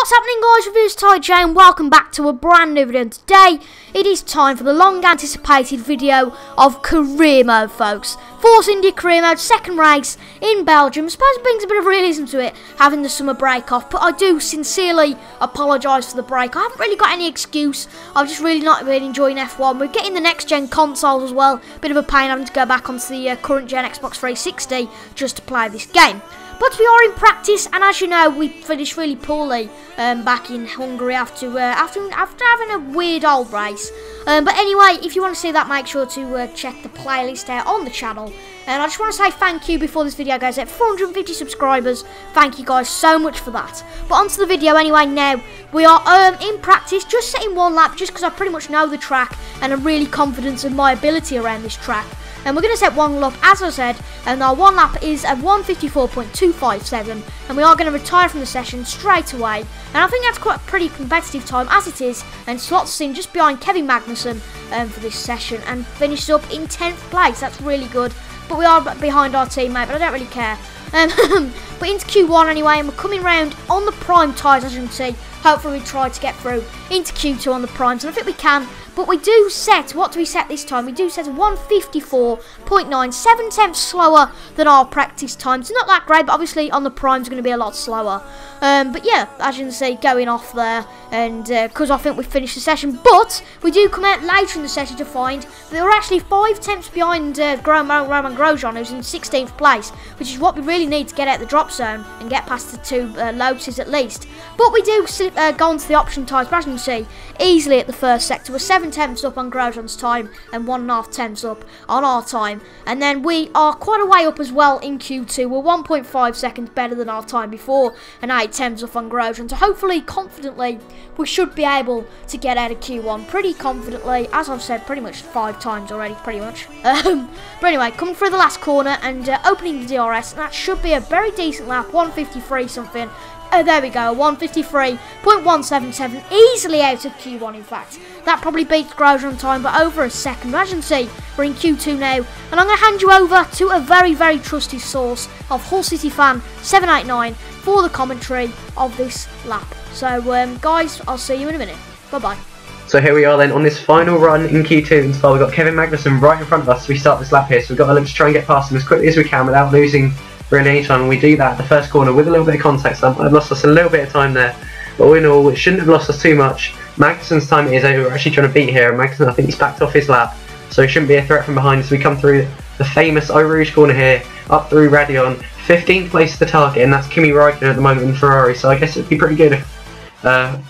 What's happening, guys? Reviews Ty J, and welcome back to a brand new video. Today it is time for the long anticipated video of career mode, folks. Force India career mode, second race in Belgium. I suppose it brings a bit of realism to it, having the summer break off, but I do sincerely apologise for the break. I haven't really got any excuse. I've just really not been enjoying F1. We're getting the next gen consoles as well. Bit of a pain having to go back onto the current gen Xbox 360 just to play this game. But we are in practice, and as you know, we finished really poorly back in Hungary after having a weird old race. But anyway, if you want to see that, make sure to check the playlist out on the channel. And I just want to say thank you before this video goes out. 450 subscribers. Thank you guys so much for that. But onto the video anyway now. We are in practice, just setting one lap, just because I pretty much know the track and I'm really confident in my ability around this track. And we're going to set one lap, as I said, and our one lap is at 1:54.257, and we are going to retire from the session straight away. And I think that's quite a pretty competitive time as it is, and slots us in just behind Kevin Magnussen for this session, and finishes up in 10th place. That's really good, but we are behind our teammate, but I don't really care. But into Q1 anyway, and we're coming round on the prime tyres, as you can see. Hopefully we try to get through into Q2 on the primes, and I think we can. But we do set, what do we set this time? We do set a 1:54.9, 7 tenths slower than our practice time. It's not that great, but obviously on the primes going to be a lot slower. But yeah, as you can see, going off there, and because I think we finished the session. But we do come out later in the session to find that they were actually 5 tenths behind Roman Grosjean, who's in 16th place, which is what we really need to get out the drop zone and get past the 2 Lotuses at least. But we do go on to the option tyres, but as you can see, easily at the first sector. We're 7 tenths up on Grosjean's time and 1.5 tenths up on our time. And then we are quite a way up as well in Q2. We're 1.5 seconds better than our time before and 8 tenths up on Grosjean. So hopefully, confidently, we should be able to get out of Q1 pretty confidently. As I've said pretty much 5 times already, pretty much. But anyway, coming through the last corner and opening the DRS. And that should be a very decent lap, 1:53 something. There we go, 1:53.177, easily out of Q1 in fact. That probably beats Grosjean time by over a second. As you can see, we're in Q2 now, and I'm going to hand you over to a very, very trusty source of Hull City Fan 789 for the commentary of this lap. So guys, I'll see you in a minute. Bye-bye. So here we are then on this final run in Q2, and so we've got Kevin Magnussen right in front of us. We start this lap here, so we've got to try and get past him as quickly as we can without losing really any time. And we do that at the first corner with a little bit of contact, so that might have lost us a little bit of time there, but all in all it shouldn't have lost us too much. Magnussen's time is over. We're actually trying to beat here, and Magnussen, I think he's backed off his lap, so he shouldn't be a threat from behind as we come through the famous Eau Rouge corner here, up through Radion. 15th place is the target, and that's Kimi Räikkönen at the moment in Ferrari, so I guess it would be pretty good if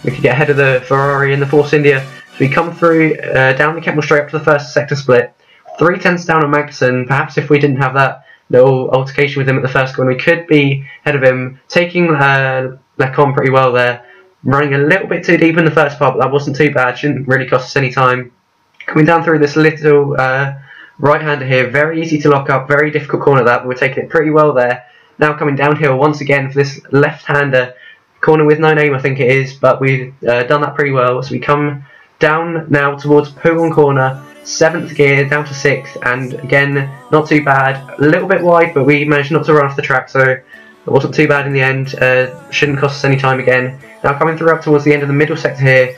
we could get ahead of the Ferrari in the Force India. So we come through down the Kemmel straight up to the first sector split, 3 tenths down on Magnussen. Perhaps if we didn't have that little altercation with him at the first corner, we could be ahead of him, taking Lecon pretty well there, running a little bit too deep in the first part, but that wasn't too bad, shouldn't really cost us any time. Coming down through this little right-hander here, very easy to lock up, very difficult corner that, but we're taking it pretty well there. Now coming downhill once again for this left-hander, corner with no name I think it is, but we've done that pretty well. So we come down now towards Pougon corner, 7th gear down to 6th, and again not too bad, a little bit wide, but we managed not to run off the track, so it wasn't too bad in the end. Shouldn't cost us any time again. Now coming through up towards the end of the middle sector here,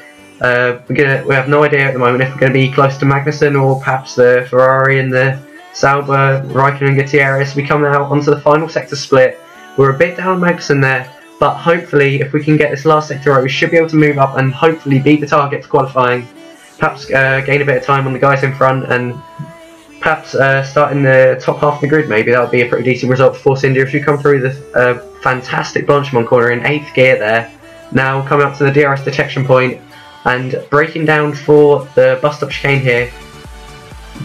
we have no idea at the moment if we're going to be close to Magnussen or perhaps the Ferrari and the Sauber, Räikkönen and Gutierrez. We come out onto the final sector split. We're a bit down Magnussen there, but hopefully if we can get this last sector right, we should be able to move up and hopefully beat the target for qualifying. Perhaps gain a bit of time on the guys in front, and perhaps start in the top half of the grid maybe. That would be a pretty decent result for Force India if you come through the fantastic Blanchimont corner in 8th gear there. Now coming up to the DRS detection point and breaking down for the bus stop chicane here.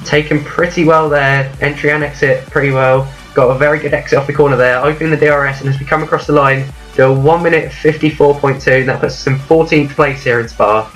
Taken pretty well there, entry and exit pretty well. Got a very good exit off the corner there, opening the DRS, and as we come across the line, do a 1:54.2, and that puts us in 14th place here in Spa.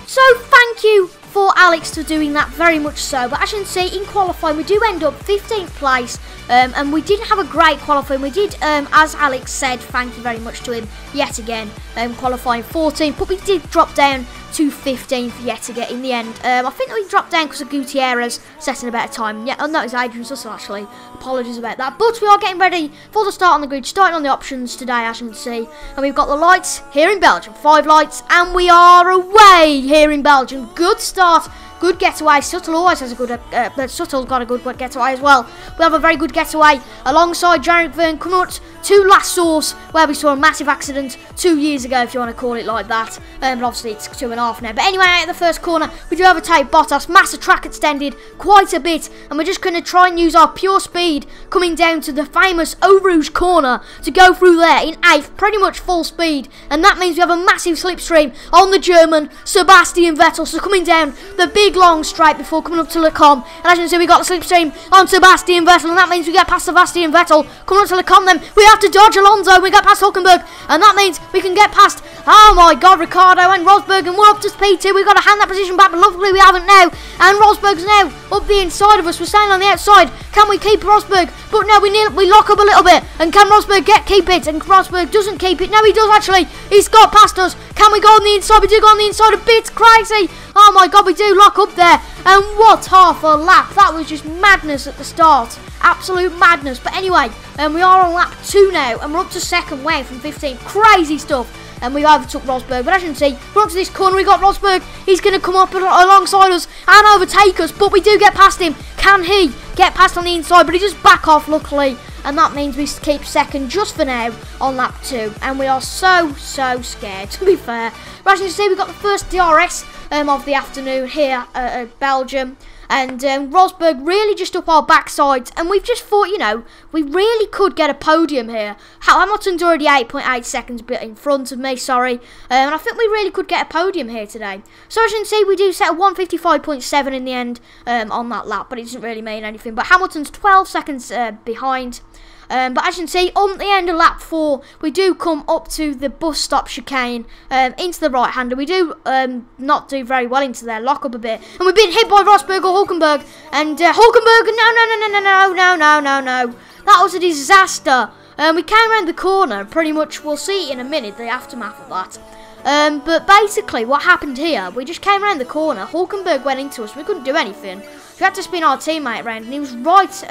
So thank you for Alex for doing that, very much so. But as you can see, in qualifying we do end up 15th place, And we didn't have a great qualifying. We did, as Alex said, thank you very much to him yet again, qualifying 14th, but we did drop down to 15th yet again in the end. I think we dropped down because of Gutierrez setting a better time. Yeah, no, it's Adrian Russell actually. Apologies about that. But we are getting ready for the start on the grid, starting on the options today, as you can see. And we've got the lights here in Belgium, 5 lights, and we are away here in Belgium. Good start. Good getaway. Suttle always has a good. Suttle's got a good getaway as well. We have a very good getaway alongside Jarek Vern coming up to last source where we saw a massive accident 2 years ago, if you want to call it like that. But obviously it's 2.5 now. But anyway, out of the first corner, we do overtake Bottas. Massive track extended quite a bit, and we're just going to try and use our pure speed coming down to the famous Eau Rouge corner to go through there in 8th, pretty much full speed, and that means we have a massive slipstream on the German Sebastian Vettel. So coming down the big long straight before coming up to Lecom, and as you can see we got the slipstream on Sebastian Vettel, and that means we get past Sebastian Vettel, coming up to Lecom, then we have to dodge Alonso, we get past Hulkenberg, and that means we can get past, oh my god, Ricardo and Rosberg, and we're up to P2. We've got to hand that position back, but luckily we haven't now, and Rosberg's now up the inside of us. We're staying on the outside. Can we keep Rosberg? But no, we lock up a little bit, and can Rosberg keep it? And Rosberg doesn't keep it. No, he does actually. He's got past us. Can we go on the inside? We do go on the inside a bit. Crazy. Oh my god, we do lock up there. And what half a lap. That was just madness at the start. Absolute madness. But anyway, we are on lap 2 now, and we're up to second way from 15. Crazy stuff. And we overtook Rosberg. But as you can see, we're up to this corner. We got Rosberg. He's going to come up alongside us and overtake us. But we do get past him. Can he get past on the inside? But he just back off, luckily. And that means we keep second just for now on lap 2. And we are so scared, to be fair. But as you can see, we've got the first DRS of the afternoon here at Belgium. And Rosberg really just up our backsides, and we've just thought, you know, we really could get a podium here. Hamilton's already 8.8 seconds in front of me, sorry, and I think we really could get a podium here today. So as you can see, we do set a 155.7 in the end on that lap, but it doesn't really mean anything. But Hamilton's 12 seconds behind. But as you can see, on the end of lap 4, we do come up to the bus stop chicane into the right-hander. We do not do very well into there, lock up a bit. And we've been hit by Rosberg or Hulkenberg. And Hulkenberg, no. That was a disaster. We came around the corner, pretty much, we'll see in a minute, the aftermath of that. But basically, what happened here, we just came around the corner. Hulkenberg went into us, we couldn't do anything. We had to spin our teammate around, and he was right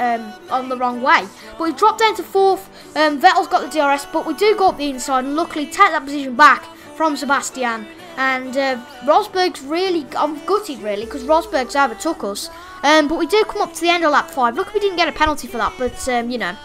on the wrong way. But we dropped down to 4th. Vettel's got the DRS, but we do go up the inside and luckily take that position back from Sebastian. And Rosberg's really, I'm gutted really, because Rosberg's overtook us. But we do come up to the end of lap 5. Look, we didn't get a penalty for that, but you know,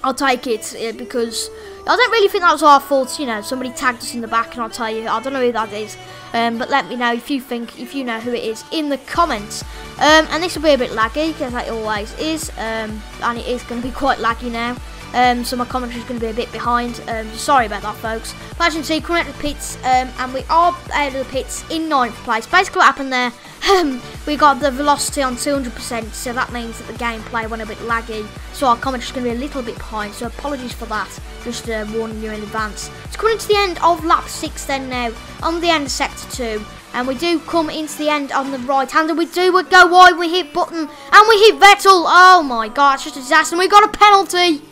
I'll take it because I don't really think that was our fault. You know, somebody tagged us in the back, and I'll tell you, I don't know who that is. But let me know if you know who it is in the comments. And this will be a bit laggy, because it always is, and it is going to be quite laggy now. So my commentary is going to be a bit behind. Sorry about that, folks. But as you can see, coming out of the pits, and we are out of the pits in 9th place. Basically, what happened there, we got the velocity on 200%, so that means that the gameplay went a bit laggy. So our commentary is going to be a little bit behind. So apologies for that. Just warning you in advance. It's coming to the end of lap 6 then now, on the end of sector 2. And we do come into the end on the right hand, and we do go wide, we hit button, and we hit Vettel. Oh my god, it's just a disaster, and we got a penalty.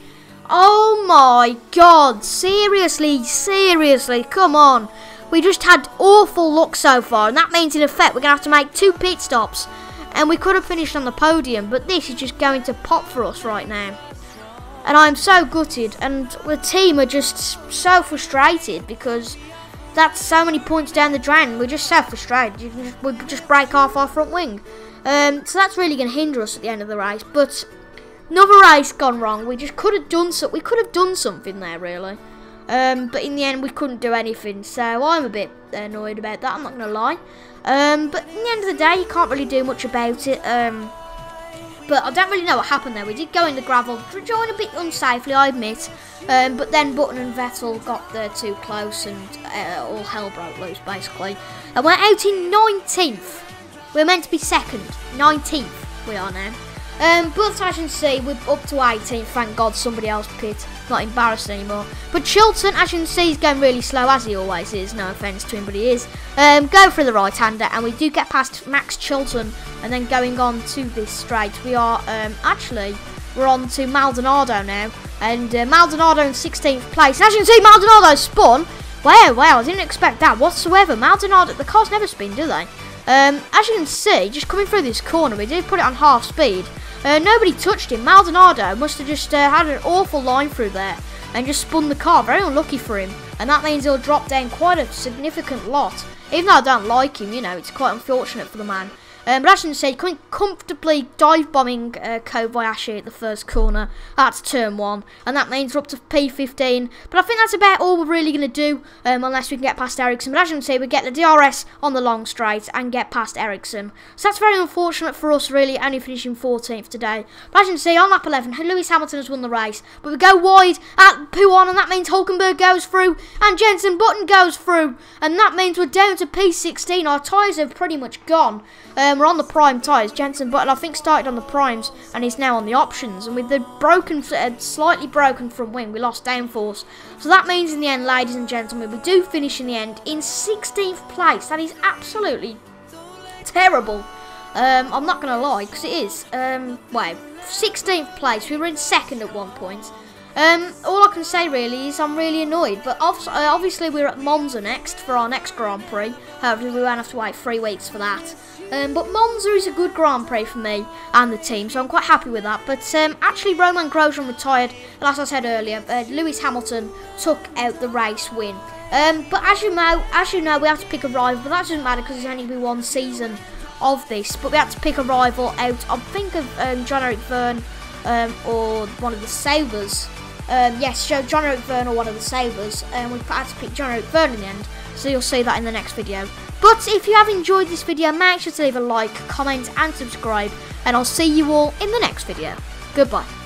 Oh my god, seriously, come on. We just had awful luck so far, and that means in effect we're going to have to make 2 pit stops. And we could have finished on the podium, but this is just going to pop for us right now. And I'm so gutted, and the team are just so frustrated because that's so many points down the drain. We're just so frustrated. We just break off our front wing. So that's really going to hinder us at the end of the race. But another race gone wrong. We just could have done so. We could have done something there, really. But in the end, we couldn't do anything. So I'm a bit annoyed about that. I'm not going to lie. But in the end of the day, you can't really do much about it. But I don't really know what happened there. We did go in the gravel, joined a bit unsafely, I admit. But then Button and Vettel got there too close, and all hell broke loose, basically. And we're out in 19th. We're meant to be second. 19th we are now. But as you can see, we're up to 18th. Thank God somebody else pit. Not embarrassed anymore. But Chilton, as you can see, is going really slow, as he always is. No offence to him, but he is. Go for the right-hander, and we do get past Max Chilton. And then going on to this straight, we are actually we're on to Maldonado now. And Maldonado in 16th place. And as you can see, Maldonado spun. Wow, I didn't expect that whatsoever. Maldonado, the cars never spin, do they? As you can see, just coming through this corner, we did put it on half speed. Nobody touched him. Maldonado must have just had an awful line through there and just spun the car. Very unlucky for him. And that means he'll drop down quite a significant lot. Even though I don't like him, you know, it's quite unfortunate for the man. But as you can see, comfortably dive-bombing Kobayashi at the first corner. That's turn 1. And that means we're up to P15. But I think that's about all we're really going to do, unless we can get past Ericsson. But as you can see, we get the DRS on the long straight and get past Ericsson. So that's very unfortunate for us, really, only finishing 14th today. But as you can see, on lap 11, Lewis Hamilton has won the race. But we go wide at P1, and that means Hulkenberg goes through, and Jenson Button goes through. And that means we're down to P16. Our tyres are pretty much gone. We're on the prime tyres. Jenson Button, I think, started on the primes and he's now on the options. And with the slightly broken front wing, we lost downforce. So that means in the end, ladies and gentlemen, we do finish in the end in 16th place. That is absolutely terrible. I'm not going to lie, because it is. 16th place. We were in 2nd at one point. All I can say really is I'm really annoyed, but obviously we're at Monza next for our next Grand Prix. Hopefully we won't have to wait 3 weeks for that. But Monza is a good Grand Prix for me and the team, so I'm quite happy with that. But actually Roman Grosjean retired, and as I said earlier, Lewis Hamilton took out the race win. But as you know, we have to pick a rival, but that doesn't matter because it's only been 1 season of this. But we had to pick a rival out, I think, of John-Eric Verne or one of the Sabres. Yes, John-Eric Verne or one of the Sabres, and we had to pick John-Eric Verne in the end, so you'll see that in the next video. But if you have enjoyed this video, make sure to leave a like, comment and subscribe, and I'll see you all in the next video. Goodbye.